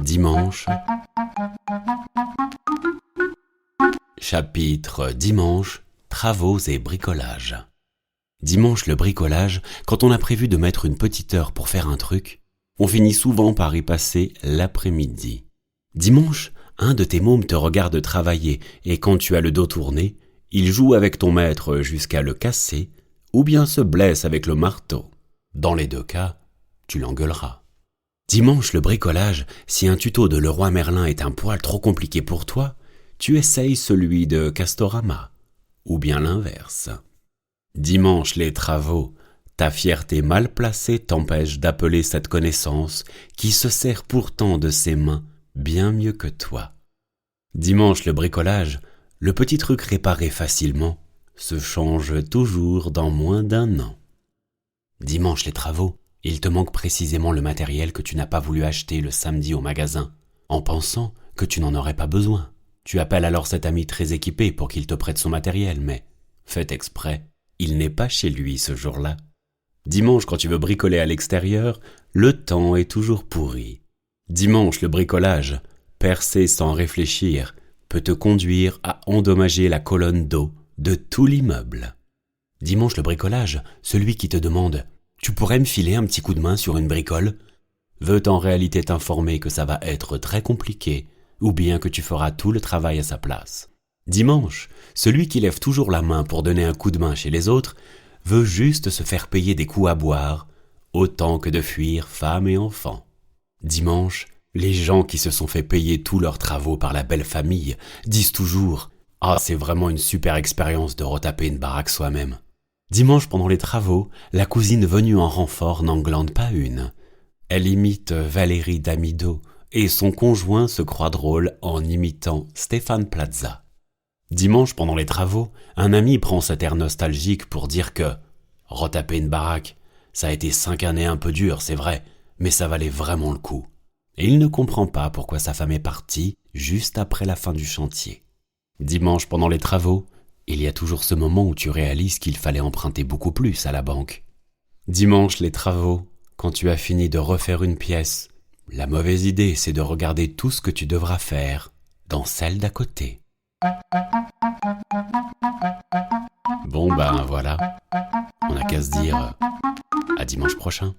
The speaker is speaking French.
Dimanche. Chapitre Dimanche, travaux et bricolage. Dimanche le bricolage, quand on a prévu de mettre une petite heure pour faire un truc, on finit souvent par y passer l'après-midi. Dimanche, un de tes mômes te regarde travailler et quand tu as le dos tourné, il joue avec ton maître jusqu'à le casser ou bien se blesse avec le marteau. Dans les deux cas, tu l'engueuleras. Dimanche le bricolage, si un tuto de Leroy Merlin est un poil trop compliqué pour toi, tu essayes celui de Castorama, ou bien l'inverse. Dimanche les travaux, ta fierté mal placée t'empêche d'appeler cette connaissance qui se sert pourtant de ses mains bien mieux que toi. Dimanche le bricolage, le petit truc réparé facilement, se change toujours dans moins d'un an. Dimanche les travaux, il te manque précisément le matériel que tu n'as pas voulu acheter le samedi au magasin, en pensant que tu n'en aurais pas besoin. Tu appelles alors cet ami très équipé pour qu'il te prête son matériel, mais, fait exprès, il n'est pas chez lui ce jour-là. Dimanche, quand tu veux bricoler à l'extérieur, le temps est toujours pourri. Dimanche, le bricolage, percer sans réfléchir, peut te conduire à endommager la colonne d'eau de tout l'immeuble. Dimanche, le bricolage, celui qui te demande « Tu pourrais me filer un petit coup de main sur une bricole ?» veut en réalité t'informer que ça va être très compliqué ou bien que tu feras tout le travail à sa place. Dimanche, celui qui lève toujours la main pour donner un coup de main chez les autres veut juste se faire payer des coups à boire, autant que de fuir femme et enfants. Dimanche, les gens qui se sont fait payer tous leurs travaux par la belle famille disent toujours « Ah, c'est vraiment une super expérience de retaper une baraque soi-même ». Dimanche, pendant les travaux, la cousine venue en renfort n'en glande pas une. Elle imite Valérie Damido et son conjoint se croit drôle en imitant Stéphane Plaza. Dimanche, pendant les travaux, un ami prend cet air nostalgique pour dire que « Retaper une baraque, ça a été 5 années un peu dures, c'est vrai, mais ça valait vraiment le coup. » Et il ne comprend pas pourquoi sa femme est partie juste après la fin du chantier. Dimanche, pendant les travaux, il y a toujours ce moment où tu réalises qu'il fallait emprunter beaucoup plus à la banque. Dimanche, les travaux, quand tu as fini de refaire une pièce, la mauvaise idée, c'est de regarder tout ce que tu devras faire dans celle d'à côté. Bon ben voilà, on n'a qu'à se dire à dimanche prochain.